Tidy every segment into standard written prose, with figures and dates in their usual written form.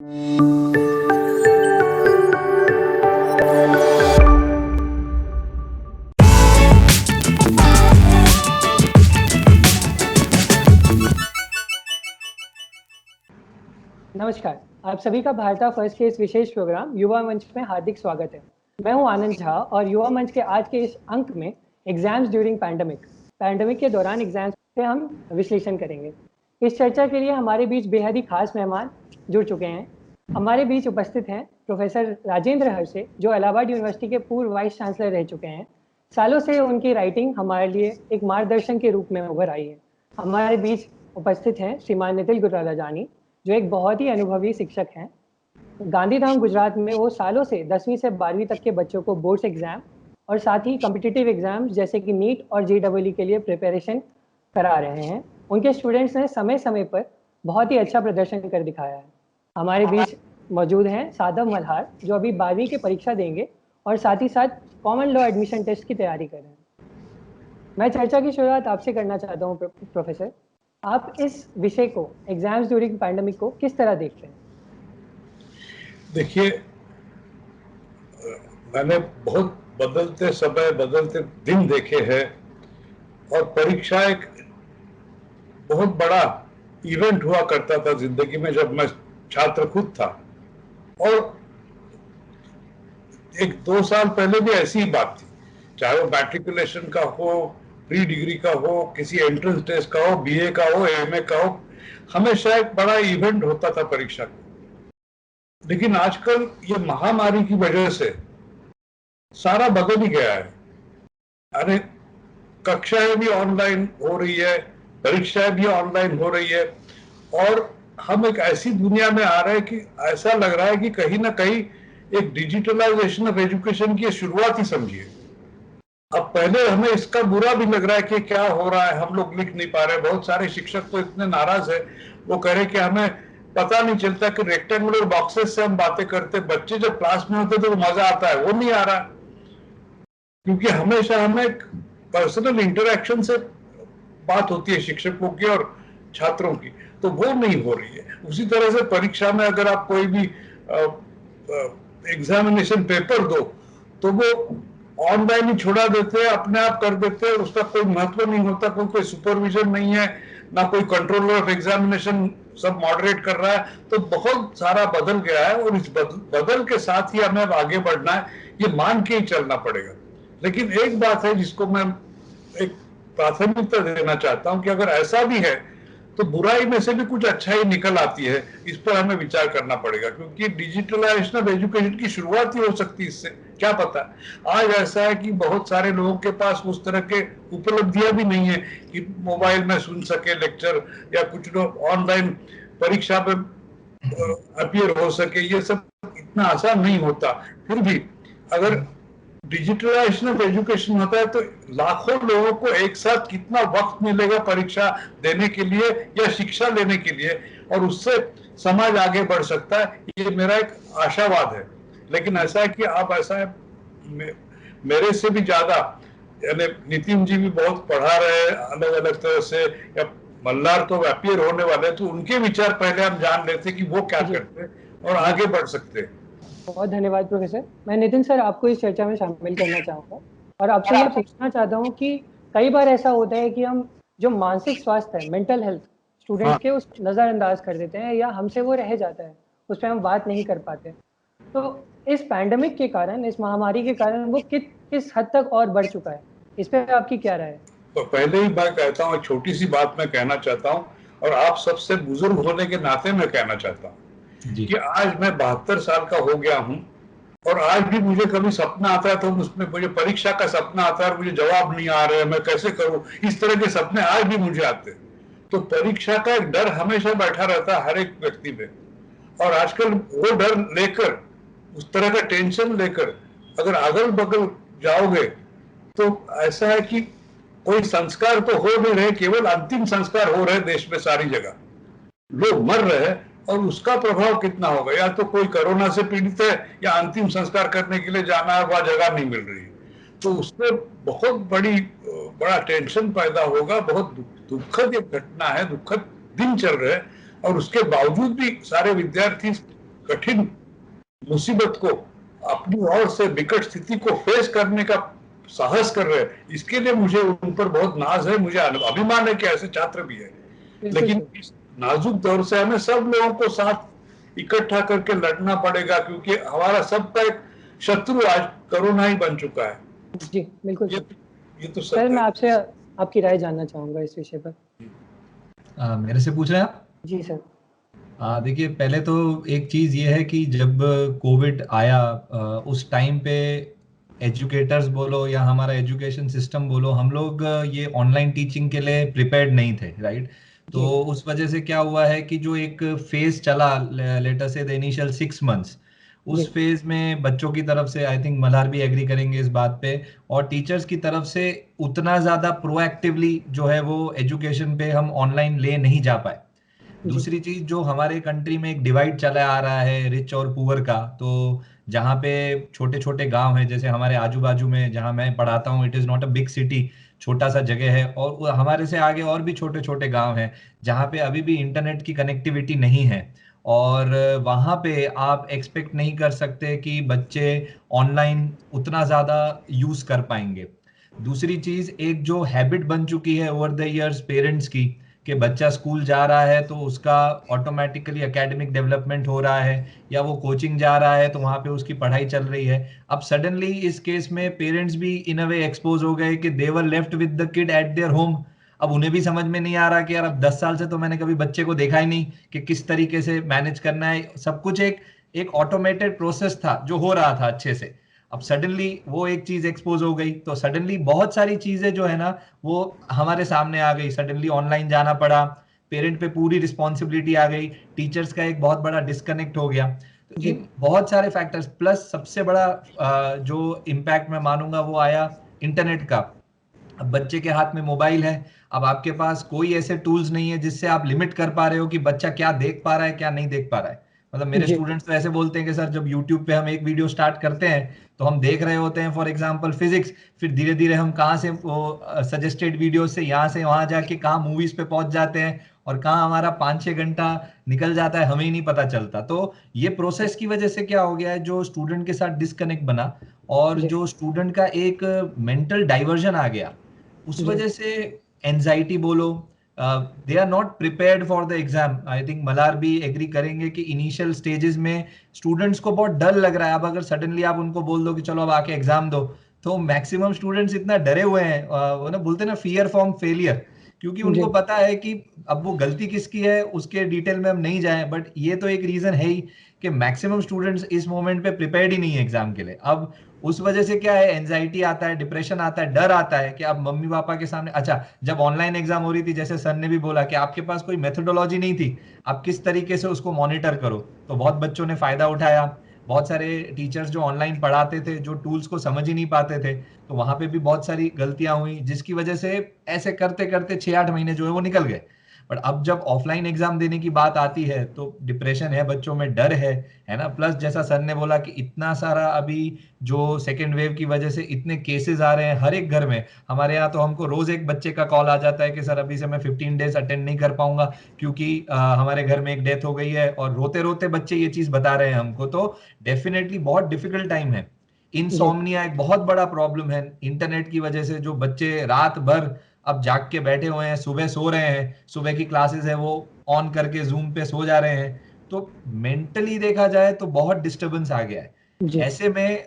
नमस्कार, आप सभी का भारता फर्स्ट के इस विशेष प्रोग्राम युवा मंच में हार्दिक स्वागत है। मैं हूं आनंद झा और युवा मंच के आज के इस अंक में एग्जाम्स ड्यूरिंग पैंडेमिक के दौरान एग्जाम्स पे हम विश्लेषण करेंगे। इस चर्चा के लिए हमारे बीच बेहद ही खास मेहमान जुड़ चुके हैं। हमारे बीच उपस्थित हैं प्रोफेसर राजेंद्र हरसे, जो इलाहाबाद यूनिवर्सिटी के पूर्व वाइस चांसलर रह चुके हैं। सालों से उनकी राइटिंग हमारे लिए एक मार्गदर्शन के रूप में उभर आई है। हमारे बीच उपस्थित हैं श्रीमान नितिन गुरलाजानी, जो एक बहुत ही अनुभवी शिक्षक हैं। गांधीधाम गुजरात में वो सालों से 10वीं से 12वीं तक के बच्चों को बोर्ड्स एग्जाम और साथ ही कॉम्पिटिटिव एग्जाम्स जैसे कि नीट और जेईई के लिए प्रिपरेशन करा रहे हैं। उनके स्टूडेंट्स ने समय समय पर बहुत ही अच्छा प्रदर्शन कर दिखाया है। हमारे बीच मौजूद हैं साधव मल्हार, जो अभी 12वीं की परीक्षा देंगे और साथ ही साथ कॉमन लॉ एडमिशन टेस्ट की तैयारी कर रहे हैं। मैं चर्चा की शुरुआत आपसे करना चाहता हूँ प्रोफेसर। आप इस विषय को, एग्जाम्स ड्यूरिंग पैंडेमिक को किस तरह देखते हैं? देखिए, मैंने बहुत बदलते समय, बदलते दिन देखे हैं और परीक्षा एक बहुत बड़ा इवेंट हुआ करता था जिंदगी में जब मैं छात्र खुद था। और एक 2 साल पहले भी ऐसी ही बात थी, चाहे वो मैट्रिकुलेशन का हो, प्री डिग्री का हो, किसी एंट्रेंस टेस्ट का हो, बीए का हो, एमए का हो, हमेशा एक बड़ा इवेंट होता था परीक्षा का। लेकिन आजकल ये महामारी की वजह से सारा बदल ही गया है। अरे, कक्षाएं भी ऑनलाइन हो रही है, परीक्षाएं भी ऑनलाइन हो रही है और हम एक ऐसी दुनिया में आ रहे हैं कि ऐसा लग रहा है कि कहीं ना कहीं एक डिजिटलाइजेशन ऑफ एजुकेशन की शुरुआत ही समझिए। अब पहले हमें इसका बुरा भी लग रहा है कि क्या हो रहा है, हम लोग लिख नहीं पा रहे। बहुत सारे शिक्षक तो इतने नाराज है, वो कह रहे कि हमें पता नहीं चलता कि रेक्टेंगुलर बॉक्सेस से हम बातें करते, बच्चे जब क्लास में होते तो मजा आता है, वो नहीं आ रहा, क्योंकि हमेशा हमें पर्सनल इंटरेक्शन से बात होती है शिक्षकों की और छात्रों की, तो वो नहीं हो रही है। उसी तरह से परीक्षा में अगर आप कोई भी एग्जामिनेशन पेपर दो तो वो ऑनलाइन ही छोड़ा देते हैं, अपने आप कर देते हैं, उसका कोई महत्व नहीं होता, कोई सुपरविजन नहीं है, ना कोई कंट्रोलर ऑफ एग्जामिनेशन सब मॉडरेट कर रहा है। तो बहुत सारा बदल गया है और इस बदल के साथ ही हमें आगे बढ़ना है, ये मान के ही चलना पड़ेगा। लेकिन एक बात है जिसको मैं एक प्राथमिकता देना चाहता हूं कि अगर ऐसा भी है तो बुराई में से भी कुछ अच्छा ही निकल आती है, इस पर हमें विचार करना पड़ेगा, क्योंकि डिजिटलाइजेशन ऑफ एजुकेशन की शुरुआत ही हो सकती है इससे, क्या पता। आज ऐसा है कि बहुत सारे लोगों के पास उस तरह के उपलब्धियां भी नहीं है कि मोबाइल में सुन सके लेक्चर या कुछ लोग ऑनलाइन परीक्षा में अपीयर हो सके। ये सब इतना आसान नहीं होता। फिर भी अगर डिजिटलाइजेशन ऑफ एजुकेशन होता है तो लाखों लोगों को एक साथ कितना वक्त मिलेगा परीक्षा देने के लिए या शिक्षा लेने के लिए, और उससे समाज आगे बढ़ सकता है, ये मेरा एक आशावाद है। लेकिन ऐसा है कि आप ऐसा है, मेरे से भी ज्यादा यानी नितिन जी भी बहुत पढ़ा रहे हैं अलग अलग तरह से, या मल्हार तो अपीयर होने वाले, तो उनके विचार पहले हम जान लेते कि वो क्या करते और आगे बढ़ सकते। बहुत धन्यवाद प्रोफेसर। मैं नितिन सर आपको इस चर्चा में शामिल करना चाहूँगा और आपसे ये पूछना चाहता हूँ कि कई बार ऐसा होता है कि हम जो मानसिक स्वास्थ्य है, मेंटल हेल्थ स्टूडेंट्स के, उस नज़रअंदाज कर देते हैं या हमसे वो रह जाता है, उस पर हम बात नहीं कर पाते। तो इस पैंडेमिक के कारण, इस महामारी के कारण वो किस हद तक और बढ़ चुका है, इस पर आपकी क्या राय है? तो पहले ही मैं कहता हूँ, एक छोटी सी बात मैं कहना चाहता हूँ और आप सबसे बुजुर्ग होने के नाते मैं कहना चाहता हूँ कि आज मैं 72 साल का हो गया हूँ और आज भी मुझे कभी सपना आता है तो उसमें मुझे परीक्षा का सपना आता है और मुझे जवाब नहीं आ रहे, मैं कैसे करूं, इस तरह के सपने आज भी मुझे आते हैं। तो परीक्षा का एक डर हमेशा बैठा रहता है हर एक व्यक्ति में, और आजकल वो डर लेकर, उस तरह का टेंशन लेकर अगर अगल बगल जाओगे तो ऐसा है कि कोई संस्कार तो हो नहीं रहे, केवल अंतिम संस्कार हो रहे देश में सारी जगह, लोग मर रहे हैं और उसका प्रभाव कितना होगा। या तो कोई कोरोना से पीड़ित है या अंतिम संस्कार करने के लिए जाना है, वह जगह नहीं मिल रही, तो उसमें बहुत बड़ा टेंशन पैदा होगा। बहुत दुखद एक घटना है, दुखद दिन चल रहे हैं और उसके बावजूद भी सारे विद्यार्थी कठिन मुसीबत को, अपनी ओर से विकट स्थिति को फेस करने का साहस कर रहे हैं, इसके लिए मुझे उन पर बहुत नाज है, मुझे अभिमान है कि ऐसे छात्र भी है। लेकिन इस नाजुक दौर से हमें सब लोगों को साथ इकट्ठा करके लड़ना पड़ेगा, क्योंकि हमारा सबका एक शत्रु आज कोरोना ही बन चुका है। जी बिल्कुल ये तो सर, मैं आपसे आपकी राय जानना चाहूंगा इस विषय पर। मेरे से पूछ रहे हैं आप? जी सर। देखिए, पहले तो एक चीज ये है कि जब कोविड आया उस टाइम पे एजुकेटर्स बोलो या हमारा एजुकेशन सिस्टम बोलो, हम लोग ये ऑनलाइन टीचिंग के लिए प्रिपेयर्ड नहीं थे, राइट? तो उस वजह से क्या हुआ है कि जो एक फेज चला, लेट अस से द इनिशियल 6 मंथ्स, उस फेज में बच्चों की तरफ से, आई थिंक मल्हार भी एग्री करेंगे इस बात पे, और टीचर्स की तरफ से उतना ज्यादा प्रोएक्टिवली जो है वो एजुकेशन पे हम ऑनलाइन ले नहीं जा पाए। दूसरी चीज, जो हमारे कंट्री में एक डिवाइड चला आ रहा है रिच और पुअर का, तो जहाँ पे छोटे छोटे गांव हैं, जैसे हमारे आजू बाजू में जहाँ मैं पढ़ाता हूँ, it is not a big city, छोटा सा जगह है, और हमारे से आगे और भी छोटे छोटे गांव हैं जहाँ पे अभी भी इंटरनेट की कनेक्टिविटी नहीं है, और वहाँ पे आप एक्सपेक्ट नहीं कर सकते कि बच्चे ऑनलाइन उतना ज्यादा यूज कर पाएंगे। दूसरी चीज, एक जो हैबिट बन चुकी है ओवर द इयर्स पेरेंट्स की, कि बच्चा स्कूल जा रहा है तो उसका ऑटोमेटिकली एकेडमिक डेवलपमेंट हो रहा है, या वो कोचिंग जा रहा है तो वहां पे उसकी पढ़ाई चल रही है। अब सडनली इस केस में पेरेंट्स भी इन अ वे एक्सपोज हो गए कि they were left with the kid at their home. अब उन्हें भी समझ में नहीं आ रहा कि यार, अब 10 साल से तो मैंने कभी बच्चे को देखा ही नहीं कि किस तरीके से मैनेज करना है। सब कुछ एक एक ऑटोमेटेड प्रोसेस था जो हो रहा था अच्छे से। अब सडनली वो एक चीज एक्सपोज हो गई, तो सडनली बहुत सारी चीजें जो है ना वो हमारे सामने आ गई। सडनली ऑनलाइन जाना पड़ा, पेरेंट पे पूरी रिस्पॉन्सिबिलिटी आ गई, टीचर्स का एक बहुत बड़ा डिस्कनेक्ट हो गया। तो इन बहुत सारे फैक्टर्स, प्लस सबसे बड़ा जो इम्पैक्ट मैं मानूंगा वो आया इंटरनेट का। अब बच्चे के हाथ में मोबाइल है, अब आपके पास कोई ऐसे टूल्स नहीं है जिससे आप लिमिट कर पा रहे हो कि बच्चा क्या देख पा रहा है क्या नहीं देख पा रहा है। मतलब मेरे स्टूडेंट्स तो ऐसे बोलते हैं कि सर, जब यूट्यूब पे हम एक वीडियो स्टार्ट करते हैं तो हम देख रहे होते हैं फॉर एग्जांपल फिजिक्स, फिर धीरे धीरे हम कहाँ से वो सजेस्टेड वीडियो से यहाँ से वहां जाके कहाँ मूवीज पे पहुंच जाते हैं, और कहाँ हमारा 5-6 घंटा निकल जाता है, हमें ही नहीं पता चलता। तो ये प्रोसेस की वजह से क्या हो गया है, जो स्टूडेंट के साथ डिस्कनेक्ट बना और जो स्टूडेंट का एक मेंटल डाइवर्जन आ गया, उस वजह से एंजाइटी बोलो, they are not prepared for the exam. I think Malhar भी एग्री करेंगे कि इनिशियल स्टेजेस में स्टूडेंट्स को बहुत डर लग रहा है। अब अगर सडनली आप उनको बोल दो कि चलो अब आके एग्जाम दो, तो मैक्सिमम स्टूडेंट्स इतना डरे हुए हैं, वो ना बोलते हैं ना, फियर फ्रॉम फेलियर, क्योंकि उनको पता है कि अब वो गलती किसकी है उसके डिटेल में हम नहीं जाएं, बट ये तो एक रीजन है ही कि मैक्सिमम स्टूडेंट्स इस मोमेंट पे प्रिपेयर्ड ही नहीं है एग्जाम के लिए। अब उस वजह से क्या है, एंजाइटी आता है, डिप्रेशन आता है, डर आता है कि अब मम्मी पापा के सामने, अच्छा जब ऑनलाइन एग्जाम हो रही थी, जैसे सर ने भी बोला कि आपके पास कोई मेथोडोलॉजी नहीं थी, आप किस तरीके से उसको मॉनिटर करो, तो बहुत बच्चों ने फायदा उठाया। बहुत सारे टीचर्स जो ऑनलाइन पढ़ाते थे, जो टूल्स को समझ ही नहीं पाते थे, तो वहां पे भी बहुत सारी गलतियां हुई, जिसकी वजह से ऐसे करते करते 6-8 महीने जो है वो निकल गए। बट अब जब ऑफलाइन एग्जाम देने की बात आती है तो डिप्रेशन है बच्चों में, डर है ना। प्लस जैसा सर ने बोला कि इतना सारा अभी जो सेकेंड वेव की वजह से इतने केसेस आ रहे हैं हर एक घर में। हमारे यहाँ तो हमको रोज एक बच्चे का कॉल आ जाता है कि सर अभी से मैं 15 डेज अटेंड नहीं कर पाऊंगा क्योंकि हमारे घर में एक डेथ हो गई है, और रोते रोते बच्चे ये चीज बता रहे हैं हमको। तो डेफिनेटली बहुत डिफिकल्ट टाइम है। इंसोम्निया एक बहुत बड़ा प्रॉब्लम है इंटरनेट की वजह से, जो बच्चे रात भर अब जाग के बैठे हुए हैं, सुबह सो रहे हैं, सुबह की क्लासेस है वो ऑन करके जूम पे सो जा रहे हैं। तो मेंटली देखा जाए तो बहुत डिस्टरबेंस आ गया है। ऐसे में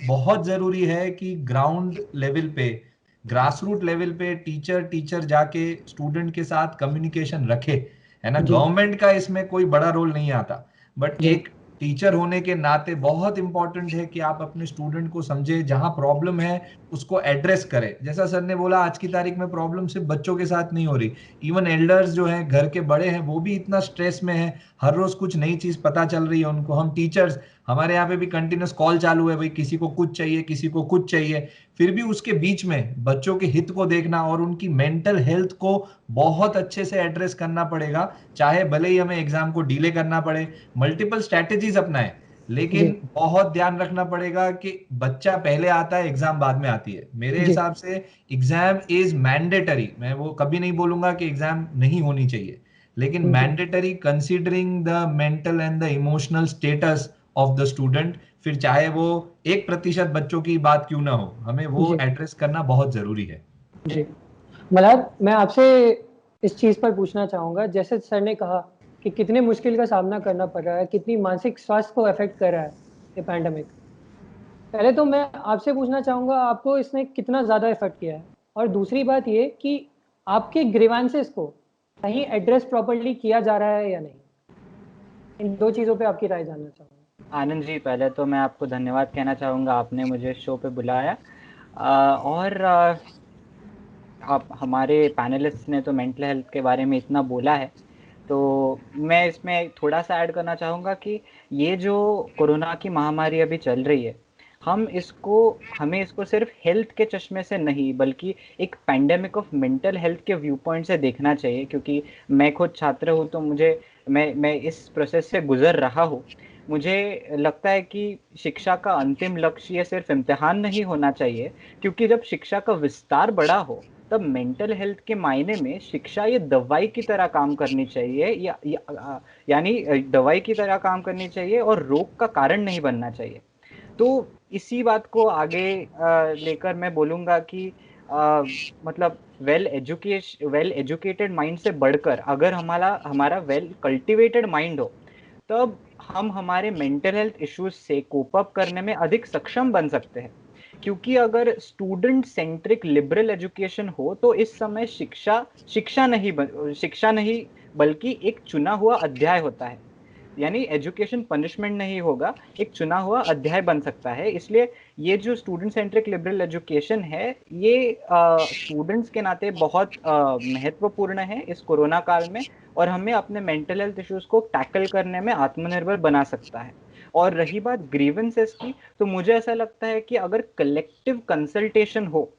बहुत जरूरी है कि ग्राउंड लेवल पे, ग्रास रूट लेवल पे टीचर जाके स्टूडेंट के साथ कम्युनिकेशन रखे, है ना। गवर्नमेंट का इसमें कोई बड़ा रोल नहीं आता, बट एक टीचर होने के नाते बहुत इंपॉर्टेंट है कि आप अपने स्टूडेंट को समझे, जहां प्रॉब्लम है उसको एड्रेस करें। जैसा सर ने बोला, आज की तारीख में प्रॉब्लम सिर्फ बच्चों के साथ नहीं हो रही, इवन एल्डर्स जो हैं, घर के बड़े हैं, वो भी इतना स्ट्रेस में है, हर रोज कुछ नई चीज पता चल रही है उनको। हम टीचर्स, हमारे यहाँ पे भी कंटिन्यूस कॉल चालू है, भाई किसी को कुछ चाहिए, किसी को कुछ चाहिए, फिर भी उसके बीच में बच्चों के हित को देखना और उनकी मेंटल हेल्थ को बहुत अच्छे से एड्रेस करना पड़ेगा। चाहे भले ही हमें एग्जाम को डिले करना पड़े, मल्टीपल स्ट्रैटेजीज अपनाएं, लेकिन बहुत ध्यान रखना पड़ेगा कि बच्चा पहले आता है, एग्जाम बाद में आती है। मेरे हिसाब से एग्जाम इज मैंडेटरी। मैं वो कभी नहीं बोलूंगा कि एग्जाम नहीं होनी चाहिए, लेकिन mandatory considering the mental and the emotional status of the student, फिर चाहे वो 1% बच्चों की बात क्यों ना हो, हमें वो जी एड्रेस करना बहुत जरूरी है। जी। मल्हार, मैं आपसे इस चीज पर पूछना चाहूंगा, जैसे सर ने कहा कि कितने मुश्किल का सामना करना पड़ रहा है, कितनी मानसिक स्वास्थ्य को अफेक्ट कर रहा है ये पैंडेमिक। पहले तो मैं आपसे पूछना चाहूंगा, आपको इसने कितना ज्यादा इफेक्ट किया है, और दूसरी बात ये कि आपके ग्रीवांसेस को कहीं एड्रेस प्रॉपर्ली किया जा रहा है या नहीं। इन दो चीजों पे आपकी राय जानना चाहूंगा। आनंद जी, पहले तो मैं आपको धन्यवाद कहना चाहूँगा, आपने मुझे शो पे बुलाया। और आप हमारे पैनलिस्ट ने तो मेंटल हेल्थ के बारे में इतना बोला है, तो मैं इसमें थोड़ा सा ऐड करना चाहूँगा कि ये जो कोरोना की महामारी अभी चल रही है, हमें इसको सिर्फ हेल्थ के चश्मे से नहीं, बल्कि एक पैंडेमिक ऑफ मेंटल हेल्थ के व्यू पॉइंट से देखना चाहिए। क्योंकि मैं खुद छात्र हूँ, तो मैं इस प्रोसेस से गुजर रहा हूँ। मुझे लगता है कि शिक्षा का अंतिम लक्ष्य ये सिर्फ इम्तिहान नहीं होना चाहिए, क्योंकि जब शिक्षा का विस्तार बड़ा हो तब मेंटल हेल्थ के मायने में शिक्षा ये दवाई की तरह काम करनी चाहिए, यानी दवाई की तरह काम करनी चाहिए और रोग का कारण नहीं बनना चाहिए। तो इसी बात को आगे लेकर मैं बोलूँगा कि मतलब वेल एजुकेटेड माइंड से बढ़कर अगर हमारा वेल कल्टिवेटेड माइंड हो, तब हम हमारे मेंटल हेल्थ इश्यूज से कोप अप करने में अधिक सक्षम बन सकते हैं। क्योंकि अगर स्टूडेंट सेंट्रिक लिबरल एजुकेशन हो, तो इस समय शिक्षा नहीं बल्कि एक चुना हुआ अध्याय होता है। यानी एजुकेशन पनिशमेंट नहीं होगा, एक चुना हुआ अध्याय बन सकता है। इसलिए ये जो स्टूडेंट सेंट्रिक लिबरल एजुकेशन है, ये स्टूडेंट्स के नाते बहुत महत्वपूर्ण है इस कोरोना काल में, और हमें अपने मेंटल हेल्थ इश्यूज को टैकल करने में आत्मनिर्भर बना सकता है। और रही बात ग्रीवेंसेस की, तो मुझे ऐसा लगता है कि अगर कलेक्टिव कंसल्टेशन हो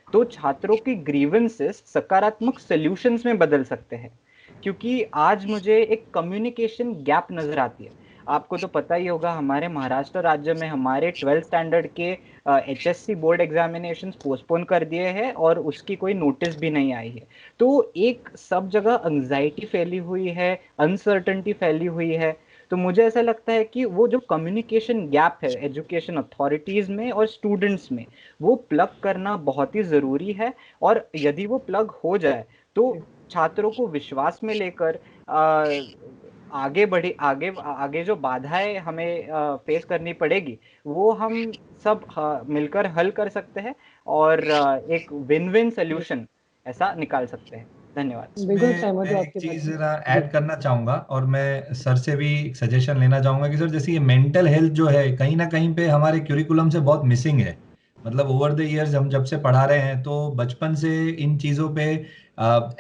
तो छात्रों की ग्रीवेंसेस सकारात्मक सॉल्यूशंस में बदल सकते हैं। क्योंकि आज मुझे एक कम्युनिकेशन गैप नजर आती है। आपको तो पता ही होगा, हमारे महाराष्ट्र राज्य में हमारे 12th स्टैंडर्ड के HSC बोर्ड एग्जामिनेशंस पोस्टपोन कर दिए हैं और उसकी कोई नोटिस भी नहीं आई है। तो एक सब जगह एंजाइटी फैली हुई है, अनसर्टेनिटी फैली हुई है। तो मुझे ऐसा लगता है कि वो जो कम्युनिकेशन गैप है एजुकेशन अथॉरिटीज में और स्टूडेंट्स में, वो प्लग करना बहुत ही ज़रूरी है। और यदि वो प्लग हो जाए तो छात्रों को विश्वास में लेकर आगे जो बाधाएं हमें फेस करनी पड़ेगी, वो हम सब मिलकर हल कर सकते हैं और एक विन विन सोल्यूशन ऐसा निकाल सकते हैं। धन्यवाद। बिल्कुल सहमत हूँ मैं एक आपकी चीज बात जरा से। ऐड करना चाहूंगा, और मैं सर से भी सजेशन लेना चाहूंगा कि सर, जैसे ये मेंटल हेल्थ जो है कहीं ना कहीं पे हमारे क्यूरिकुलम से बहुत मिसिंग है। मतलब ओवर द इयर्स हम जब से पढ़ा रहे हैं, तो बचपन से इन चीजों पे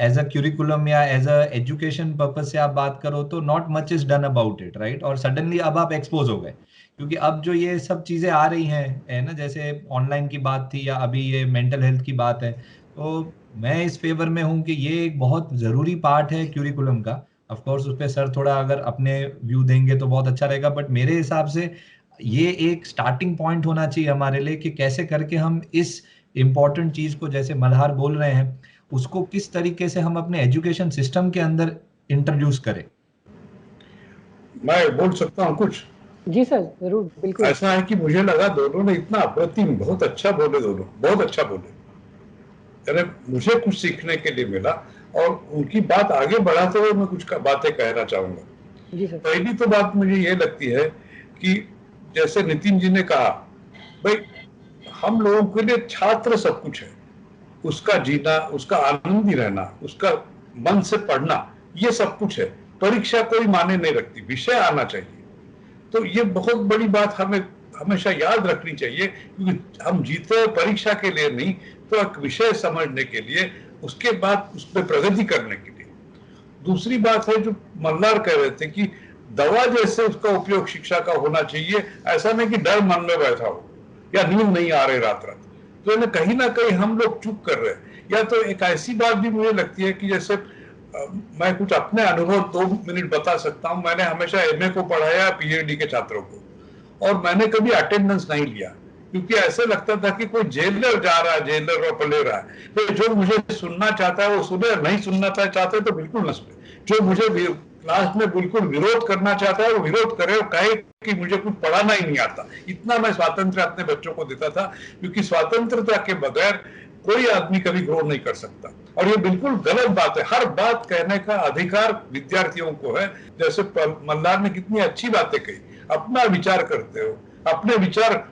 एज अ क्यूरिकुलम या एज अ एजुकेशन पर्पज से आप बात करो तो not much is done about it, right. और सडनली अब आप एक्सपोज हो गए, क्योंकि अब जो ये सब चीजें आ रही हैं, है ना, जैसे ऑनलाइन की बात थी या अभी ये मेंटल हेल्थ की बात है, तो मैं इस फेवर में हूं कि ये एक बहुत जरूरी पार्ट है क्यूरिकुलम का। ऑफ कोर्स उस पर सर थोड़ा अगर अपने व्यू देंगे तो बहुत अच्छा रहेगा, बट मेरे हिसाब से ये एक स्टार्टिंग पॉइंट होना चाहिए हमारे लिए कि कैसे करके हम इस इम्पोर्टेंट चीज को, जैसे मल्हार बोल रहे हैं, उसको किस तरीके से हम अपने एजुकेशन सिस्टम के अंदर इंट्रोड्यूस करें। मैं बोल सकता हूँ कुछ? जी सर, जरूर, बिल्कुल। ऐसा है कि मुझे लगा दोनों ने इतना अप्रतिम, बहुत अच्छा बोले, दोनों बहुत अच्छा बोले। यानी मुझे कुछ सीखने के लिए मिला, और उनकी बात आगे बढ़ाते हुए मैं कुछ बातें कहना चाहूंगा। जी सर। पहली तो बात मुझे ये लगती है कि जैसे नितिन जी ने कहा, भाई हम लोगों के लिए छात्र सब कुछ है। उसका जीना, उसका आनंदी रहना, उसका मन से पढ़ना, ये सब कुछ है। परीक्षा कोई माने नहीं रखती, विषय आना चाहिए। तो ये बहुत बड़ी बात हमें हमेशा याद रखनी चाहिए, क्योंकि हम जीते हैं परीक्षा के लिए नहीं, तो एक विषय समझने के लिए, उसके बाद उस पर प्रगति करने के लिए। दूसरी बात है जो मल्हार कह रहे थे कि दवा जैसे उसका उपयोग शिक्षा का होना चाहिए। ऐसा नहीं कि डर मन में बैठा हो या नींद नहीं आ रही रात रात, तो कहीं ना कहीं हम लोग चूक कर रहे हैं। या तो एक ऐसी बात भी मुझे लगती है कि जैसे मैं कुछ अपने अनुभव 2 मिनट बता सकता हूं। मैंने हमेशा MA को पढ़ाया, PhD के छात्रों को, और मैंने कभी अटेंडेंस नहीं लिया, क्योंकि ऐसे लगता था कि कोई जेलर जा रहा है, जेलर और पले रहा है, तो जो मुझे सुनना चाहता है वो सुने, नहीं सुनना चाहते तो बिल्कुल न सुने। जो मुझे क्लास में बिल्कुल विरोध करना चाहता है वो विरोध करे और कहे कि मुझे कुछ पढ़ाना ही नहीं आता। इतना मैं स्वातंत्र अपने बच्चों को देता था, क्योंकि स्वतंत्रता के बगैर कोई आदमी कभी ग्रो नहीं कर सकता। और ये बिल्कुल गलत बात है। हर बात कहने का अधिकार विद्यार्थियों को है। जैसे मल्हार ने कितनी अच्छी बातें कही, अपना विचार करते हो, अपने विचार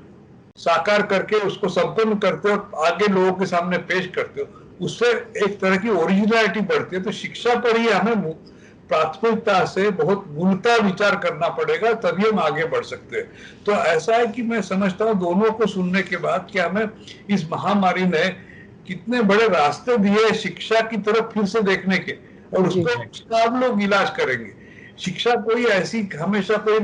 साकार करके उसको संपन्न करते हो, आगे लोगों के सामने पेश करते हो, उससे एक तरह की ओरिजिनलिटी बढ़ती है। तो शिक्षा पर ही हमें प्राथमिकता से बहुत मूलतः विचार करना पड़ेगा, तभी हम आगे बढ़ सकते हैं। तो ऐसा है कि मैं समझता हूँ दोनों को सुनने के बाद कि हमें इस महामारी ने कितने बड़े रास्ते दिए शिक्षा की तरफ फिर से देखने के, और उसको आप लोग इलाज करेंगे। शिक्षा कोई ऐसी हमेशा कोई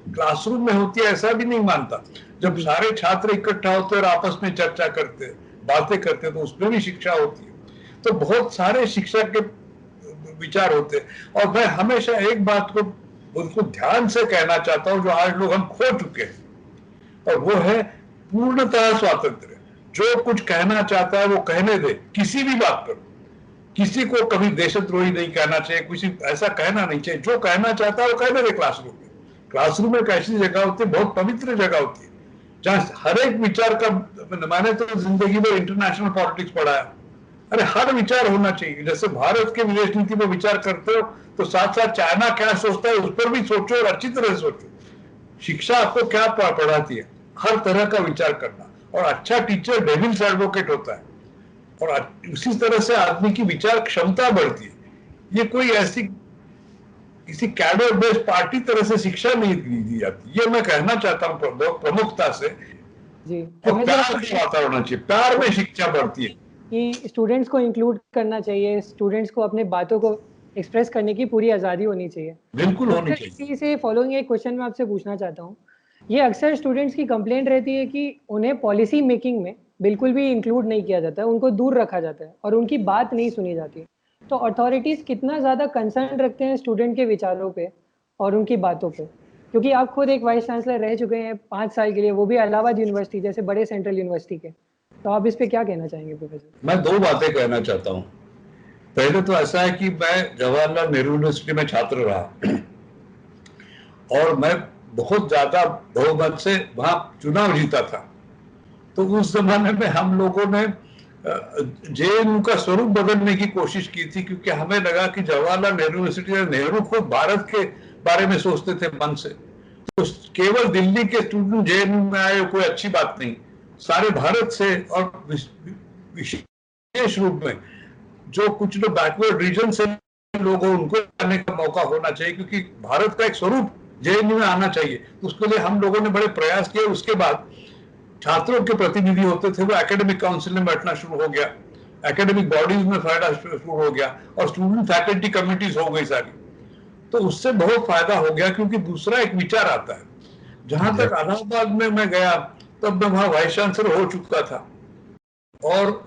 क्लासरूम में होती है ऐसा भी नहीं मानता। जब सारे छात्र इकट्ठा होते और आपस में चर्चा करते, बातें करते, तो उसमें भी शिक्षा होती है। तो बहुत सारे शिक्षा के विचार होते। और मैं हमेशा एक बात को उनको ध्यान से कहना चाहता हूं जो आज लोग हम खो चुके हैं, और वो है पूर्णतः स्वातंत्र्य। जो कुछ कहना चाहता है वो कहने दे, किसी भी बात पर। किसी को कभी देशद्रोही नहीं कहना चाहिए, किसी ऐसा कहना नहीं चाहिए। जो कहना चाहता है वो कहने दे क्लासरूम में। क्लासरूम एक ऐसी जगह होती है, बहुत पवित्र जगह होती है, जहां हर एक विचार का, मैंने तो जिंदगी में इंटरनेशनल पॉलिटिक्स पढ़ा है, अरे हर विचार होना चाहिए। जैसे भारत के विदेश नीति में विचार करते हो तो साथ साथ चाइना क्या सोचता है उस पर भी सोचो और अच्छी तरह से सोचो। शिक्षा आपको क्या पढ़ाती है, हर तरह का विचार करना। और अच्छा टीचर डेविल्स एडवोकेट होता है, और उसी तरह से आदमी की विचार क्षमता बढ़ती है। ये कोई ऐसी किसी कैडर बेस्ड पार्टी तरह से शिक्षा नहीं दी जाती, ये मैं कहना चाहता हूँ प्रमुखता से। जी, तो प्यार का वातावरण होना चाहिए, प्यार में शिक्षा बढ़ती है कि स्टूडेंट्स को इंक्लूड करना चाहिए, स्टूडेंट्स को अपने बातों को एक्सप्रेस करने की पूरी आज़ादी होनी चाहिए। बिल्कुल होनी चाहिए। इसी से फॉलोइंग एक क्वेश्चन मैं आपसे पूछना चाहता हूँ। ये अक्सर स्टूडेंट्स की कंप्लेंट रहती है कि उन्हें पॉलिसी मेकिंग में बिल्कुल भी इंक्लूड नहीं किया जाता है, उनको दूर रखा जाता है और उनकी बात नहीं सुनी जाती। तो अथॉरिटीज़ कितना ज़्यादा कंसर्न रखते हैं स्टूडेंट के विचारों पे और उनकी बातों पे? क्योंकि आप खुद एक वाइस चांसलर रह चुके हैं 5 साल के लिए, वो भी इलाहाबाद यूनिवर्सिटी जैसे बड़े सेंट्रल यूनिवर्सिटी के। तो आप इस पे क्या कहना चाहेंगे प्रोफेसर? मैं दो बातें कहना चाहता हूँ। पहले तो ऐसा है कि मैं जवाहरलाल नेहरू यूनिवर्सिटी में छात्र रहा और मैं बहुत ज्यादा बहुमत से वहां चुनाव जीता था। तो उस जमाने में हम लोगों ने जेएनयू का स्वरूप बदलने की कोशिश की थी, क्योंकि हमें लगा कि जवाहरलाल नेहरू यूनिवर्सिटी में नेहरू खुद भारत के बारे में सोचते थे मन से। तो केवल दिल्ली के स्टूडेंट जेएनयू में आए कोई अच्छी बात नहीं, सारे भारत से, और विशेष रूप में जो कुछ लोग बैकवर्ड रीजन से लोग हो उनको आने का मौका होना चाहिए, क्योंकि भारत का एक स्वरूप जेएनयू में आना चाहिए। तो उसके लिए हम लोगों ने बड़े प्रयास किए। उसके बाद छात्रों के प्रतिनिधि होते थे वो एकेडमिक काउंसिल में बैठना शुरू हो गया, एकेडमिक बॉडीज में फायदा शुरू हो गया, और स्टूडेंट फैकल्टी कमिटीज हो गई सारी। तो उससे बहुत फायदा हो गया, क्योंकि दूसरा एक विचार आता है। जहां तक इलाहाबाद में मैं गया तब मैं वहां वाइस चांसलर हो चुका था, और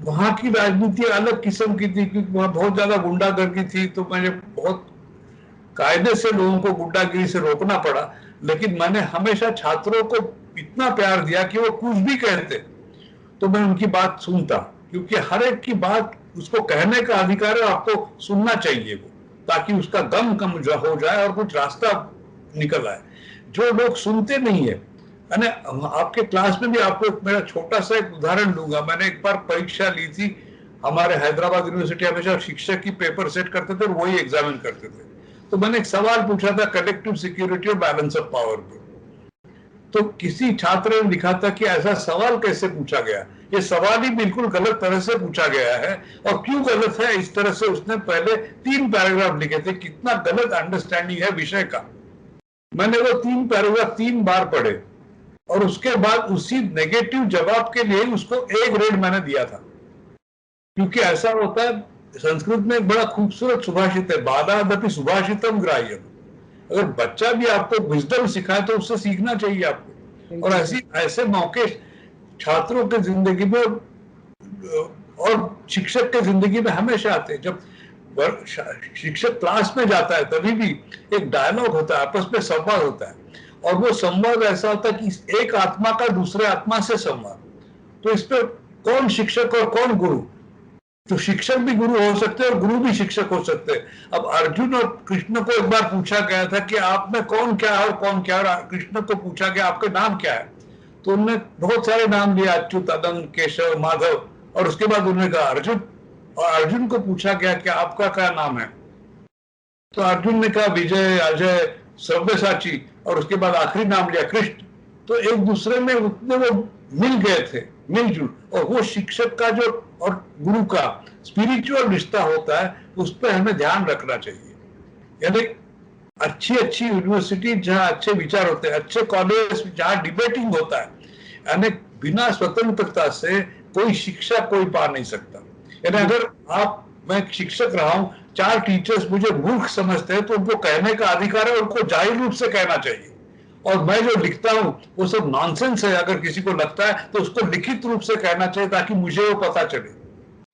वहां की राजनीति अलग किस्म की थी, क्योंकि वहां बहुत ज्यादा गुंडागर्दी थी। तो मैंने बहुत कायदे से लोगों को गुंडागिरी से रोकना पड़ा, लेकिन मैंने हमेशा छात्रों को इतना प्यार दिया कि वो कुछ भी कहते तो मैं उनकी बात सुनता, क्योंकि हर एक की बात उसको कहने का अधिकार है, आपको सुनना चाहिए वो, ताकि उसका गम कम हो जाए और कुछ रास्ता निकल आए। जो लोग सुनते नहीं है, मैंने आपके क्लास में भी आपको मेरा छोटा सा एक उदाहरण दूंगा। मैंने एक बार परीक्षा ली थी, हमारे हैदराबाद यूनिवर्सिटी हमेशा शिक्षक की पेपर सेट करते थे और वही एग्जामिन करते थे। तो मैंने एक सवाल पूछा था कलेक्टिव सिक्योरिटी और बैलेंस ऑफ पावर पर। तो किसी छात्र ने लिखा था कि ऐसा सवाल कैसे पूछा गया, ये सवाल ही बिल्कुल गलत तरह से पूछा गया है, और क्यों गलत है इस तरह से उसने पहले 3 पैराग्राफ लिखे थे। कितना गलत अंडरस्टैंडिंग है विषय का। मैंने वो 3 पैराग्राफ 3 बार पढ़े, और उसके बाद उसी नेगेटिव जवाब के लिए उसको A ग्रेड मैंने दिया था। क्योंकि ऐसा होता है, संस्कृत में एक बड़ा खूबसूरत सुभाषित है, बालादपि सुभाषितम ग्राह्यम। अगर बच्चा भी आपको विजडम सिखाए तो उससे सीखना चाहिए आपको। और ऐसे मौके छात्रों के जिंदगी में और शिक्षक के जिंदगी में हमेशा आते हैं। जब शिक्षक क्लास में जाता है तभी भी एक डायलॉग होता है, आपस में संवाद होता है, और वो संवाद ऐसा होता है कि एक आत्मा का दूसरे आत्मा से संवाद। तो इस पर कौन शिक्षक और कौन गुरु, तो शिक्षक भी गुरु हो सकते हैं और गुरु भी शिक्षक हो सकते हैं। अब अर्जुन और कृष्ण को एक बार पूछा गया था कि आप में कौन क्या है और कौन क्या है, और कृष्ण को पूछा गया आपके नाम क्या है, तो उन्होंने बहुत सारे नाम दिए, अच्युत, अदन, केशव, माधव, और उसके बाद उन्होंने कहा अर्जुन। और अर्जुन को पूछा गया कि आपका क्या नाम है, तो अर्जुन ने कहा विजय, अजय, सव्यसाची, और उसके बाद आखिरी नाम लिया कृष्ण। तो एक दूसरे में उतने वो मिल गए थे, मिलजुल। और वो शिक्षक का जो और गुरु का स्पिरिचुअल रिश्ता होता है, उस पर हमें ध्यान रखना चाहिए। यानी अच्छी यूनिवर्सिटी जहाँ अच्छे विचार होते हैं, अच्छे कॉलेज जहाँ डिबेटिंग होता है, यानी बिना स्वतंत्रता से कोई शिक्षा कोई पा नहीं सकता। यानी अगर मैं शिक्षक रहा हूं, 4 टीचर्स मुझे मूर्ख समझते हैं, तो उनको कहने का अधिकार है, उनको जाहिर रूप से कहना चाहिए। और मैं जो लिखता हूं वो सब नॉनसेंस है, अगर किसी को लगता है तो उसको लिखित रूप से कहना चाहिए, ताकि मुझे वो पता चले।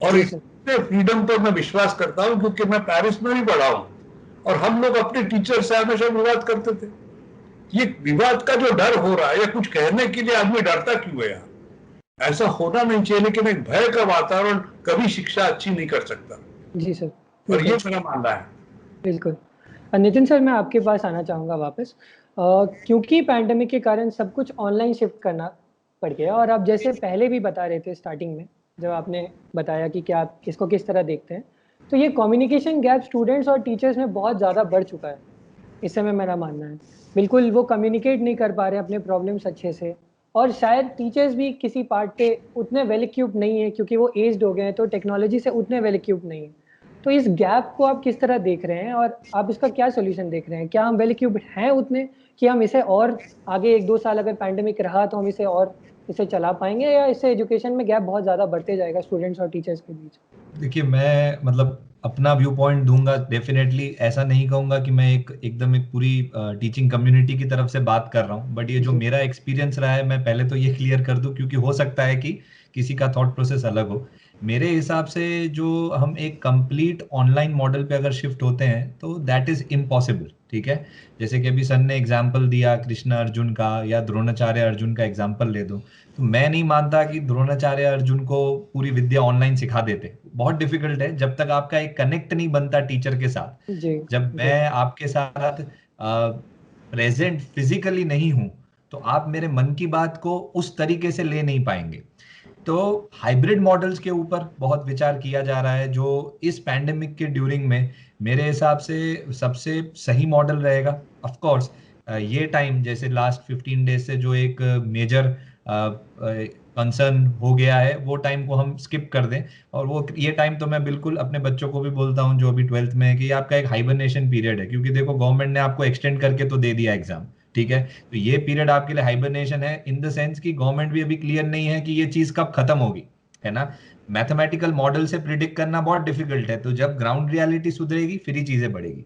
और इससे फ्रीडम पर मैं विश्वास करता हूं, क्योंकि मैं पेरिस में भी पढ़ा हूं, और हम लोग अपने टीचर से हमेशा विवाद करते थे। ये विवाद का जो डर हो रहा है, या कुछ कहने के लिए आदमी डरता क्यों है यार? ऐसा होना नहीं चाहिए। लेकिन एक भय का वातावरण कभी शिक्षा अच्छी नहीं कर सकता। जी सर, और ये मेरा मानना है। बिल्कुल। नितिन सर, मैं आपके पास आना चाहूँगा वापस, क्योंकि पैंडेमिक के कारण सब कुछ ऑनलाइन शिफ्ट करना पड़ गया, और आप जैसे पहले भी बता रहे थे स्टार्टिंग में, जब आपने बताया कि क्या आप इसको किस तरह देखते हैं, तो ये कम्युनिकेशन गैप स्टूडेंट्स और टीचर्स में बहुत ज़्यादा बढ़ चुका है इस समय, मेरा मानना है। बिल्कुल वो कम्युनिकेट नहीं कर पा रहे अपने प्रॉब्लम्स अच्छे से, और शायद टीचर्स भी किसी पार्ट पे उतने वेल इक्विप्ड नहीं है, क्योंकि वो एज्ड हो गए हैं, तो टेक्नोलॉजी से उतने वेल इक्विप्ड नहीं है। तो इस गैप को आप किस तरह देख रहे हैं, और आप इसका क्या सोल्यूशन देख रहे हैं? क्या हम वेल इक्विप्ड हैं उतने कि हम इसे और आगे 1-2 साल अगर पैंडेमिक रहा तो हम इसे चला पाएंगे, या इससे एजुकेशन में गैप बहुत ज़्यादा बढ़ते जाएगा स्टूडेंट्स और टीचर्स के बीच? देखिए, मैं मतलब अपना व्यू पॉइंट दूंगा। डेफिनेटली ऐसा नहीं कहूंगा कि मैं एकदम एक पूरी टीचिंग कम्युनिटी की तरफ से बात कर रहा हूं, बट ये जो मेरा एक्सपीरियंस रहा है, मैं पहले तो ये क्लियर कर दूं, क्योंकि हो सकता है कि किसी का थॉट प्रोसेस अलग हो। मेरे हिसाब से जो हम एक कंप्लीट ऑनलाइन मॉडल पे अगर शिफ्ट होते हैं तो दैट इज इम्पॉसिबल, ठीक है। जैसे कि अभी सन ने एग्जाम्पल दिया कृष्ण अर्जुन का, या द्रोणाचार्य अर्जुन का एग्जाम्पल ले दो, तो मैं नहीं मानता कि द्रोणाचार्य अर्जुन को पूरी विद्या ऑनलाइन सिखा देते। बहुत डिफिकल्ट है, जब तक आपका एक कनेक्ट नहीं बनता टीचर के साथ। जब मैं आपके साथ प्रेजेंट फिजिकली नहीं हूं, तो आप मेरे मन की बात को उस तरीके से ले नहीं पाएंगे। तो हाइब्रिड मॉडल्स के ऊपर बहुत विचार किया जा रहा है, जो इस पैंडेमिक के ड्यूरिंग में मेरे हिसाब से सबसे सही मॉडल रहेगा। ऑफ कोर्स ये टाइम, जैसे लास्ट 15 डेज से जो एक मेजर कंसर्न हो गया है, वो टाइम को हम स्किप कर दें। और वो ये टाइम तो मैं बिल्कुल अपने बच्चों को भी बोलता हूँ जो अभी 12th में है, कि आपका एक हाइबरनेशन पीरियड है, क्योंकि देखो गवर्नमेंट ने आपको एक्सटेंड करके तो दे दिया एग्जाम, ठीक है। तो ये पीरियड आपके लिए हाइबरनेशन है, इन द सेंस कि गवर्नमेंट भी अभी क्लियर नहीं है कि ये चीज कब खत्म होगी, है ना। मैथमेटिकल मॉडल से प्रिडिक्ट करना बहुत डिफिकल्ट है, तो जब ग्राउंड रियलिटी सुधरेगी फिर ही चीजें बढ़ेगी।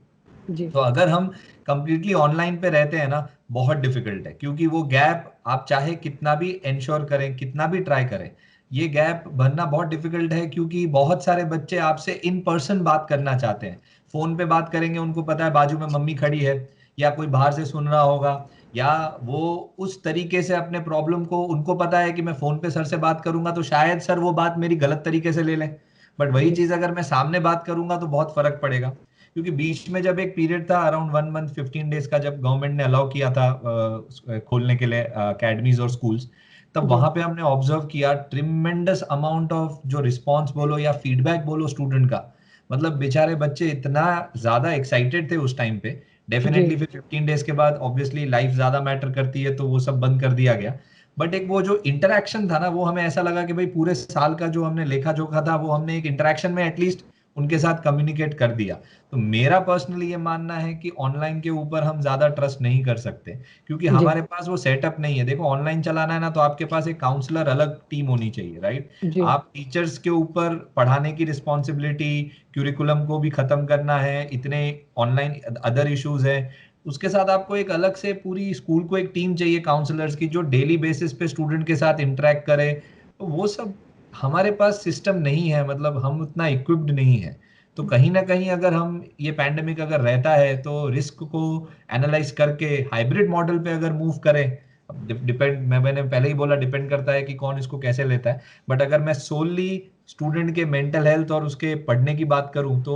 तो अगर हम कंप्लीटली ऑनलाइन पे रहते हैं ना, बहुत डिफिकल्ट है, क्योंकि वो गैप आप चाहे कितना भी इंश्योर करें, कितना भी ट्राई करें, ये गैप भरना बहुत डिफिकल्ट है। क्योंकि बहुत सारे बच्चे आपसे इन पर्सन बात करना चाहते हैं, फोन पे बात करेंगे, उनको पता है बाजू में मम्मी खड़ी है, या कोई बाहर से सुन रहा होगा, या वो उस तरीके से अपने प्रॉब्लम को, उनको पता है कि मैं फोन पे सर से बात करूंगा तो शायद सर वो बात मेरी गलत तरीके से ले लें। बट वही चीज अगर मैं सामने बात करूंगा तो बहुत फर्क पड़ेगा। क्योंकि बीच में जब एक पीरियड था अराउंड 1 मंथ 15 डेज का, जब गवर्नमेंट ने अलाउ किया था खोलने के लिए अकेडमीज और स्कूल्स, तब वहां पे हमने ऑब्जर्व किया ट्रिमेंडस अमाउंट ऑफ जो रिस्पॉन्स बोलो या फीडबैक बोलो स्टूडेंट का। मतलब बेचारे बच्चे इतना ज्यादा एक्साइटेड थे उस टाइम पे। डेफिनेटली फिर 15 डेज के बाद ऑब्वियसली लाइफ ज्यादा मैटर करती है, तो वो सब बंद कर दिया गया। बट एक वो जो इंटरेक्शन था ना, वो हमें ऐसा लगा कि भाई पूरे साल का जो हमने लेखा जोखा था, वो हमने एक इंटरेक्शन में एटलीस्ट उनके साथ कम्युनिकेट कर दिया। तो मेरा पर्सनली ये मानना है कि ऑनलाइन के ऊपर हम ज्यादा ट्रस्ट नहीं कर सकते, क्योंकि हमारे पास वो सेटअप नहीं है। देखो ऑनलाइन चलाना है ना, तो आपके पास एक काउंसलर अलग टीम होनी चाहिए, राइट। आप टीचर्स के ऊपर पढ़ाने की रिस्पॉन्सिबिलिटी, क्यूरिकुलम को भी खत्म करना है, इतने ऑनलाइन अदर इश्यूज है, उसके साथ आपको एक अलग से पूरी स्कूल को एक टीम चाहिए काउंसलर्स की, जो डेली बेसिस पे स्टूडेंट के साथ इंटरेक्ट करे। तो वो सब हमारे पास सिस्टम नहीं है, मतलब हम उतना इक्विप्ड नहीं है। तो कहीं ना कहीं अगर हम ये पैंडेमिक अगर रहता है, तो रिस्क को एनालाइज करके हाइब्रिड मॉडल पे अगर मूव करें, डिपेंड, मैंने पहले ही बोला, डिपेंड करता है कि कौन इसको कैसे लेता है। बट अगर मैं सोनली स्टूडेंट के मेंटल हेल्थ और उसके पढ़ने की बात करूं तो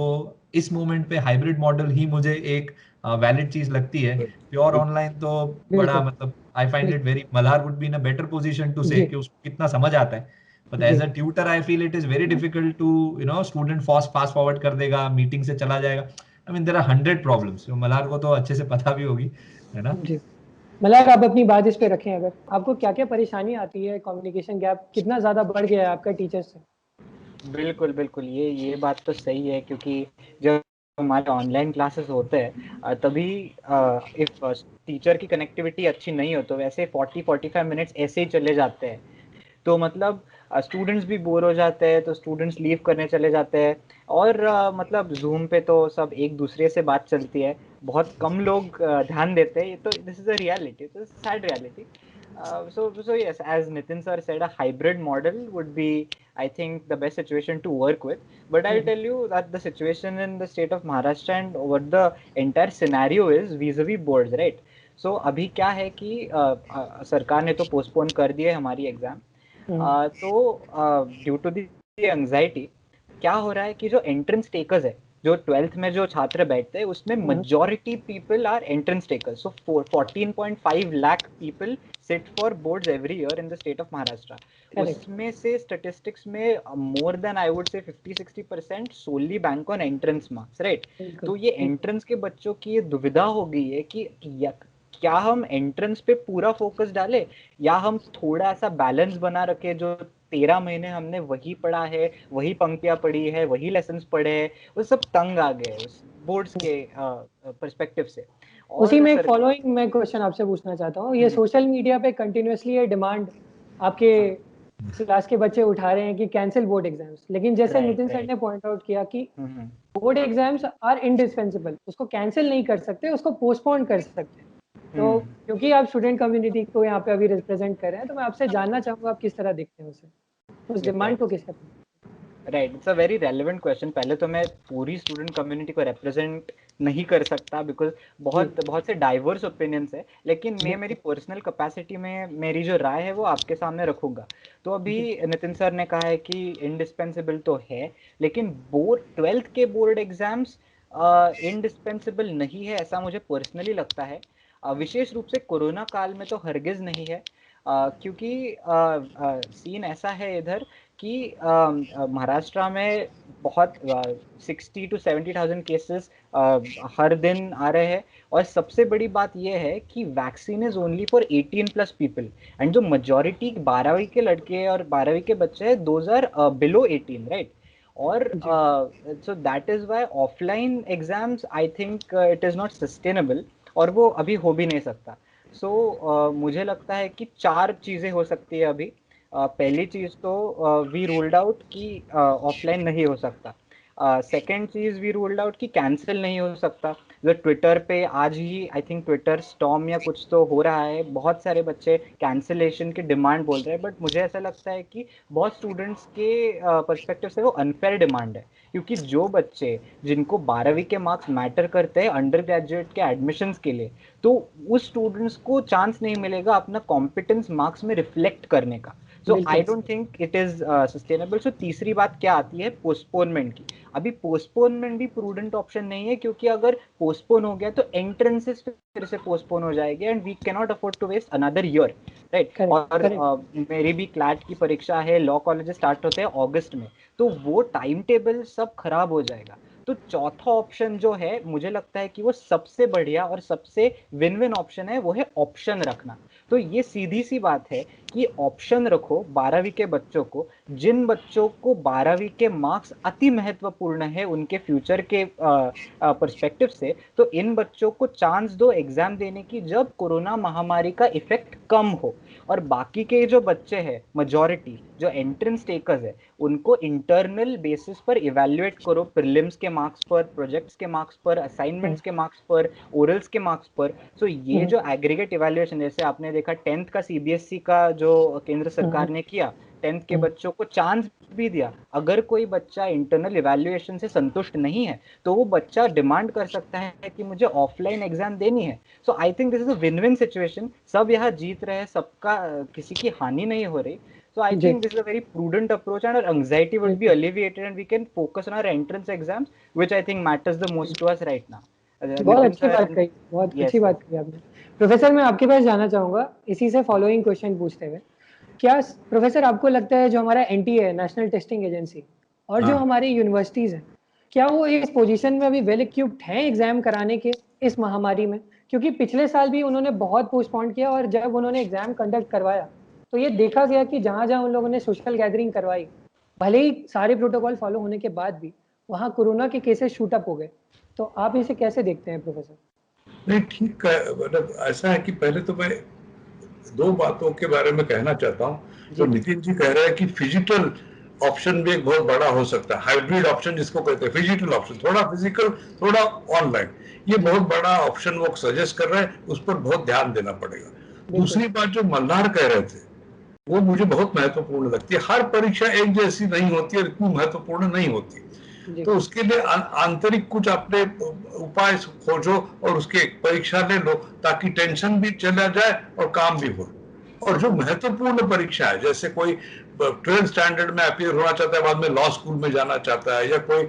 इस मोमेंट पे हाइब्रिड मॉडल ही मुझे एक वैलिड चीज लगती है। प्योर ऑनलाइन तो बड़ा बिल्कुल। मतलब आई फाइंड इट बिल्कुल। Very, Malhar would be in a better position to say जी। कि उसको कितना समझ आता है। बट जी। As a tutor I feel it is very difficult to student fast forward कर देगा, मीटिंग से चला जाएगा। I mean there are 100 problems, Malhar को तो अच्छे से पता भी होगी, है ना? जी। मलाक, आप अपनी बात इस पे रखें, अगर आपको क्या क्या परेशानी आती है, कम्युनिकेशन गैप कितना ज्यादा बढ़ गया है आपका टीचर से? बिल्कुल बिल्कुल, ये बात तो सही है, क्योंकि जब हमारे ऑनलाइन क्लासेस होते हैं तभी इफ टीचर की कनेक्टिविटी अच्छी नहीं हो तो वैसे 40-45 मिनट्स ऐसे ही चले जाते हैं। तो मतलब स्टूडेंट्स भी बोर हो जाते हैं, तो स्टूडेंट्स लीव करने चले जाते हैं। और मतलब जूम पे तो सब एक दूसरे से बात चलती है, बहुत कम लोग ध्यान देते हैं। ये तो दिस इज अ रियलिटी, तो sad reality. So yes, as Nitin sir said, a hybrid model would be, I think, the best situation to work with. But I'll tell you that the situation in the state of Maharashtra and what the entire scenario is vis-a-vis boards, right? So अभी क्या है कि सरकार ने तो postpone कर दिए हमारी एग्जाम. तो ड्यू टू दी एंजाइटी क्या हो रहा है कि जो एंट्रेंस टेकर्स है, जो 12th में जो छात्र बैठते हैं उसमें majority people are entrance takers. So 14.5 lakh people sit for boards every year in the state of Maharashtra. Correct. उसमें से statistics में more than I would say 50-60% solely bank on entrance marks, right? बिल्कुल। तो ये entrance के बच्चों की ये दुविधा हो गई है कि क्या हम एंट्रेंस पे पूरा फोकस डालें या हम थोड़ा सा बैलेंस बना रखे, जो 13 महीने हमने वही पढ़ा है, वही पंक्तियां पढ़ी है, वही लेसन्स पढ़े हैं, वो सब तंग आ गए उस बोर्ड्स के पर्सपेक्टिव से. उसी और में एक सर फॉलोइंग मैं क्वेश्चन आपसे पूछना चाहता हूँ, ये सोशल मीडिया पे कंटिन्यूअसली ये डिमांड आपके क्लास के बच्चे उठा रहे हैं कि कैंसिल बोर्ड एग्जाम्स, लेकिन जैसे राइट नितिन सर राइट. ने पॉइंट आउट किया कि बोर्ड एग्जाम्स आर इंडिस्पेंसिबल, उसको कैंसिल नहीं कर सकते, उसको पोस्टपोन कर सकते हैं। तो क्योंकि आप स्टूडेंट कम्युनिटी को यहाँ पे अभी रिप्रेजेंट कर रहे हैं, तो मैं आपसे जानना चाहूंगा आप किस तरह देखते हैं उसे, उस डिमांड को किस तरह? Right, it's a very relevant question. पहले तो मैं पूरी स्टूडेंट कम्युनिटी को रिप्रेजेंट नहीं कर सकता बिकॉज बहुत बहुत से डाइवर्स ओपिनियंस है, लेकिन मैं मेरी पर्सनल कैपेसिटी में मेरी जो राय है वो आपके सामने रखूंगा. तो अभी नितिन सर ने कहा है कि इंडिस्पेंसिबल तो है, लेकिन बोर्ड 12th के बोर्ड एग्जाम्स इंडिस्पेंसिबल नहीं है ऐसा मुझे पर्सनली लगता है. विशेष रूप से कोरोना काल में तो हरगिज नहीं है. क्योंकि सीन ऐसा है इधर कि महाराष्ट्र में बहुत 60-70,000 केसेस हर दिन आ रहे हैं. और सबसे बड़ी बात यह है कि vaccine is only for 18+ people, and जो मेजॉरिटी 12वीं के लड़के और 12वीं के बच्चे हैं दोज आर बिलो 18, राइट? और so that is why offline exams I think it is not sustainable, और वो अभी हो भी नहीं सकता. सो मुझे लगता है कि 4 चीज़ें हो सकती है अभी. पहली चीज़ तो वी रूल्ड आउट कि ऑफलाइन नहीं हो सकता. सेकेंड चीज़ वी रूल्ड आउट कि कैंसिल नहीं हो सकता. जो ट्विटर पे आज ही आई थिंक ट्विटर स्टॉर्म या कुछ तो हो रहा है, बहुत सारे बच्चे कैंसिलेशन की डिमांड बोल रहे हैं, बट मुझे ऐसा लगता है कि बहुत स्टूडेंट्स के पर्सपेक्टिव से वो अनफेयर डिमांड है. क्योंकि जो बच्चे जिनको 12वीं के मार्क्स मैटर करते हैं अंडर ग्रेजुएट के एडमिशन्स के लिए, तो उस स्टूडेंट्स को चांस नहीं मिलेगा अपना कॉम्पिटेंस मार्क्स में रिफ्लेक्ट करने का. So I don't think it is sustainable. So तीसरी बात क्या आती है पोस्टपोनमेंट की. अभी पोस्टपोनमेंट भी प्रूडेंट ऑप्शन नहीं है, क्योंकि अगर पोस्टपोन हो गया तो एंट्रेंसेस फिर से पोस्टपोन हो जाएगी and we can not afford to waste another year, right? और मेरी भी क्लैट की परीक्षा है, लॉ कॉलेजेस स्टार्ट होते हैं अगस्त में, तो वो टाइम टेबल सब खराब हो जाएगा. तो चौथा ऑप्शन जो है मुझे लगता है कि वो सबसे बढ़िया और सबसे विन विन ऑप्शन है, वो है ऑप्शन रखना. तो ये सीधी सी बात है कि ऑप्शन रखो 12वीं के बच्चों को. जिन बच्चों को 12वीं के मार्क्स अति महत्वपूर्ण है उनके फ्यूचर के पर्सपेक्टिव से, तो इन बच्चों को चांस दो एग्जाम देने की जब कोरोना महामारी का इफेक्ट कम हो. और बाकी के जो बच्चे हैं मेजॉरिटी जो एंट्रेंस टेकर्स है, उनको इंटरनल बेसिस पर इवैल्यूएट करो, प्रीलिम्स के मार्क्स पर, प्रोजेक्ट्स के मार्क्स पर, असाइनमेंट्स के मार्क्स पर, ओरल्स के मार्क्स पर. सो ये जो एग्रीगेट इवैल्यूएशन, जैसे आपने देखा 10th का सीबीएसई का जो केंद्र सरकार ने किया, 10th के बच्चों को चांस भी दिया। अगर कोई बच्चा इंटरनल इवैल्यूएशन से संतुष्ट नहीं है तो वो बच्चा डिमांड कर सकता है कि मुझे ऑफलाइन एग्जाम देनी है। So I think this is a win win situation, सब यहाँ जीत रहे हैं, सबका किसी की हानि नहीं हो रही। So I think this is a very prudent approach and our anxiety would be alleviated and we can focus on our entrance exams, which I think matters the most to us right now. बहुत अच्छी बात कही, बहुत अच्छी बात कही आपने। Professor, मैं आपके पास जाना चाहूँगा इसी से फॉलोइंग क्वेश्चन पूछते हुए। क्या प्रोफेसर आपको लगता है जो हमारा NTA है, नेशनल टेस्टिंग एजेंसी, और जो हमारी यूनिवर्सिटीज़ हैं, क्या वो इस पोजीशन में अभी वेल इक्विप्ड हैं एग्जाम कराने के इस महामारी में? क्योंकि पिछले साल भी उन्होंने बहुत पोस्टपोन किया और जब उन्होंने एग्जाम कंडक्ट करवाया तो ये देखा गया कि जहाँ जहाँ उन लोगों ने सोशल गैदरिंग करवाई, भले ही सारे प्रोटोकॉल फॉलो होने के बाद भी वहाँ कोरोना के केसेस शूट अप हो गए। तो आप इसे कैसे देखते हैं प्रोफेसर? नहीं, ठीक है, मतलब ऐसा है कि पहले तो मैं दो बातों के बारे में कहना चाहता हूँ। तो नितिन जी कह रहे हैं कि फिजिकल ऑप्शन भी एक बहुत बड़ा हो सकता है, हाइब्रिड ऑप्शन जिसको कहते हैं, फिजिकल ऑप्शन, थोड़ा फिजिकल थोड़ा ऑनलाइन, ये बहुत बड़ा ऑप्शन वो सजेस्ट कर रहे हैं, उस पर बहुत ध्यान देना पड़ेगा। दूसरी बात जो मल्हार कह रहे थे वो मुझे बहुत महत्वपूर्ण लगती है। हर परीक्षा एक जैसी नहीं होती और इतनी महत्वपूर्ण नहीं होती, तो उसके लिए आंतरिक कुछ अपने उपाय खोजो और उसके परीक्षा ले लो ताकि टेंशन भी चला जाए और काम भी हो। और जो महत्वपूर्ण परीक्षा है, जैसे कोई 12th स्टैंडर्ड में अपीयर होना चाहता है, बाद में लॉ स्कूल में जाना चाहता है, या कोई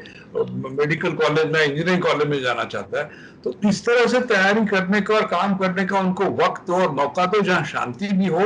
मेडिकल कॉलेज में, इंजीनियरिंग कॉलेज में जाना चाहता है, तो इस तरह से तैयारी करने का और काम करने का उनको वक्त और मौका दो जहाँ शांति भी हो,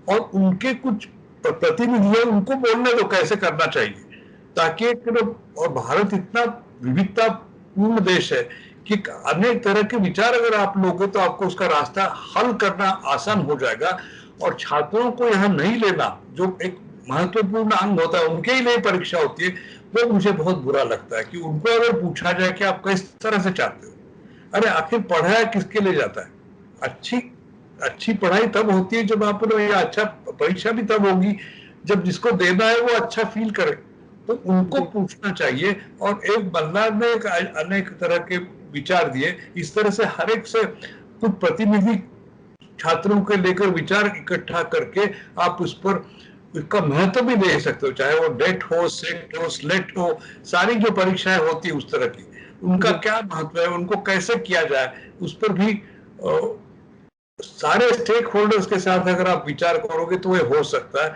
और उनके कुछ प्रतिनिधि उनको बोलने दो कैसे करना चाहिए, ताकि और भारत इतना विविधतापूर्ण देश है कि अनेक तरह के विचार अगर आप लोगे तो आपको उसका रास्ता हल करना आसान हो जाएगा। और छात्रों को यहाँ नहीं लेना, जो एक महत्वपूर्ण अंग होता है, उनके ही लिए परीक्षा होती है, वो मुझे बहुत बुरा लगता है कि उनको अगर पूछा जाए कि आप किस तरह से चाहते हो, अरे आखिर पढ़ाया किसके लिए जाता है? अच्छी पढ़ाई तब होती है जब आप, अच्छा परीक्षा भी तब होगी जब जिसको देना है वो अच्छा फील करे, तो उनको पूछना चाहिए। और एक मल्हार ने अनेक तरह के विचार दिए, इस तरह से हर एक से कुछ प्रतिनिधि छात्रों के लेकर विचार इकट्ठा करके आप उस पर इसका महत्व भी दे सकते हो, चाहे वो डेट हो, सेट हो, स्लेट हो, सारी जो परीक्षाएं होती है उस तरह की, उनका क्या महत्व है, उनको कैसे किया जाए, उस पर भी सारे स्टेक होल्डर्स के साथ अगर आप विचार करोगे तो ये हो सकता है।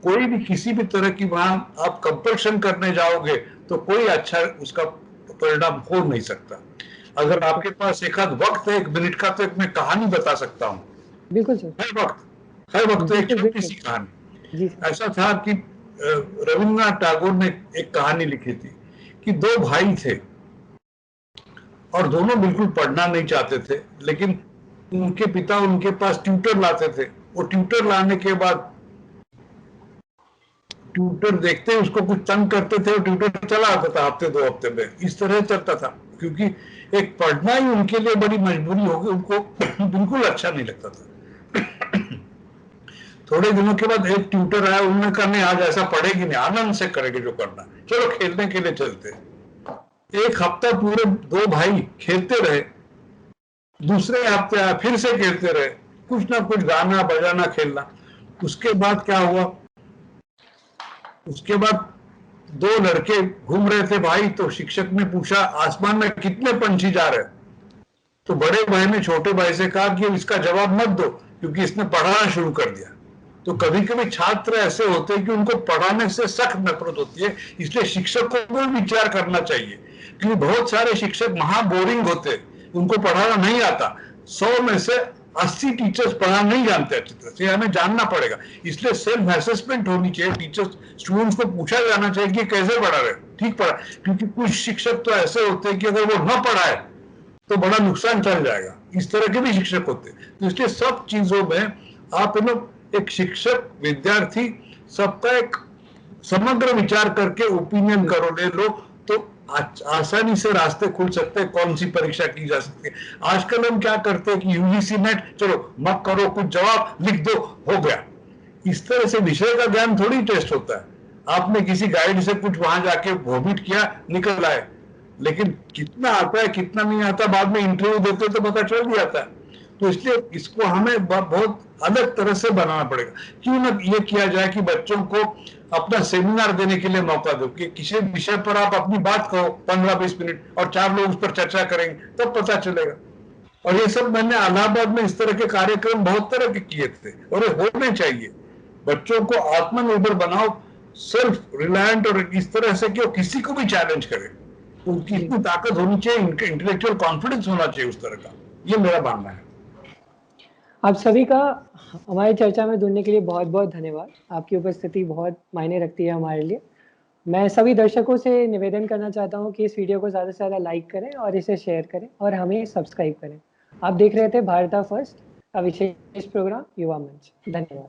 कोई भी किसी भी तरह की वहां आप कंपल्शन करने जाओगे तो कोई अच्छा उसका परिणाम हो नहीं सकता। अगर आपके पास एक आध वक्त है, 1 मिनट का, तो एक मैं कहानी बता सकता हूँ। बिल्कुल सर। हर वक्त तो एक छोटी सी कहानी। ऐसा था कि रविन्द्रनाथ टैगोर ने एक कहानी लिखी थी कि 2 भाई थे और दोनों बिल्कुल पढ़ना नहीं चाहते थे, लेकिन उनके पिता उनके पास ट्यूटर लाते थे। वो ट्यूटर लाने के बाद ट्यूटर देखते उसको कुछ तंग करते थे और ट्यूटर चला आता था हफ्ते 2 हफ्ते में, इस तरह चलता था, क्योंकि एक पढ़ना ही उनके लिए बड़ी मजबूरी हो गई, उनको बिल्कुल अच्छा नहीं लगता था। थोड़े दिनों के बाद एक ट्यूटर आया, उन्होंने कहा नहीं आज ऐसा पढ़ेगी नहीं, आनंद से करेंगे जो करना, चलो खेलने के लिए चलते। 1 हफ्ता पूरे 2 भाई खेलते रहे, दूसरे हफ्ते आया फिर से खेलते रहे, कुछ ना कुछ गाना बजाना खेलना। उसके बाद क्या हुआ, उसके बाद 2 लड़के घूम रहे थे भाई, तो शिक्षक ने पूछा आसमान में कितने पंछी जा रहे? तो बड़े भाई ने छोटे भाई से कहा कि इसका जवाब मत दो क्योंकि इसने पढ़ाना शुरू कर दिया। तो कभी कभी छात्र ऐसे होते हैं कि उनको पढ़ाने से सख्त नफरत होती है, इसलिए शिक्षक को भी विचार करना चाहिए, क्योंकि बहुत सारे शिक्षक महा बोरिंग होते, उनको पढ़ाना नहीं आता। 100 में से 80 टीचर्स पढ़ाना नहीं जानते अच्छी तरह से, हमें जानना पड़ेगा। इसलिए सेल्फ असेसमेंट होनी चाहिए, टीचर्स स्टूडेंट्स को पूछा जाना चाहिए कि कैसे पढ़ा रहे, ठीक पढ़ा, क्योंकि कुछ शिक्षक तो ऐसे होते हैं कि अगर वो न पढ़ाए तो बड़ा नुकसान चल जाएगा, इस तरह के भी शिक्षक होते हैं। तो इसलिए सब चीजों में आप एक शिक्षक, विद्यार्थी, सबका एक समग्र विचार करके ओपिनियन करो, ले लो, तो आसानी से रास्ते खुल सकते हैं, कौन सी परीक्षा की जा सकती है। आजकल हम क्या करते हैं कि यूजीसी नेट, चलो मत करो, कुछ जवाब लिख दो, हो गया। इस तरह से विषय का ज्ञान थोड़ी टेस्ट होता है। आपने किसी गाइड से कुछ वहां जाके वॉमिट किया, निकल आए, लेकिन कितना आता है कितना नहीं आता बाद में इंटरव्यू देते तो पता चल जाता है। तो इसलिए इसको हमें बहुत अलग तरह से बनाना पड़ेगा। क्यों ना ये किया जाए कि बच्चों को अपना सेमिनार देने के लिए मौका दो कि किसी विषय पर आप अपनी बात कहो 15-20 मिनट और 4 लोग उस पर चर्चा करेंगे, तब पता चलेगा। और ये सब मैंने इलाहाबाद में इस तरह के कार्यक्रम बहुत तरह के किए थे और ये होने चाहिए। बच्चों को आत्मनिर्भर बनाओ, सेल्फ रिलायंट, और इस तरह से कि वो किसी को भी चैलेंज करे, उनकी इतनी ताकत होनी चाहिए, इनका इंटेलेक्चुअल कॉन्फिडेंस होना चाहिए उस तरह का। ये मेरा मानना है। आप सभी का हमारी चर्चा में जुड़ने के लिए बहुत बहुत धन्यवाद। आपकी उपस्थिति बहुत मायने रखती है हमारे लिए। मैं सभी दर्शकों से निवेदन करना चाहता हूं कि इस वीडियो को ज़्यादा से ज़्यादा लाइक करें और इसे शेयर करें और हमें सब्सक्राइब करें। आप देख रहे थे भारता फर्स्ट का विशेष प्रोग्राम युवा मंच। धन्यवाद।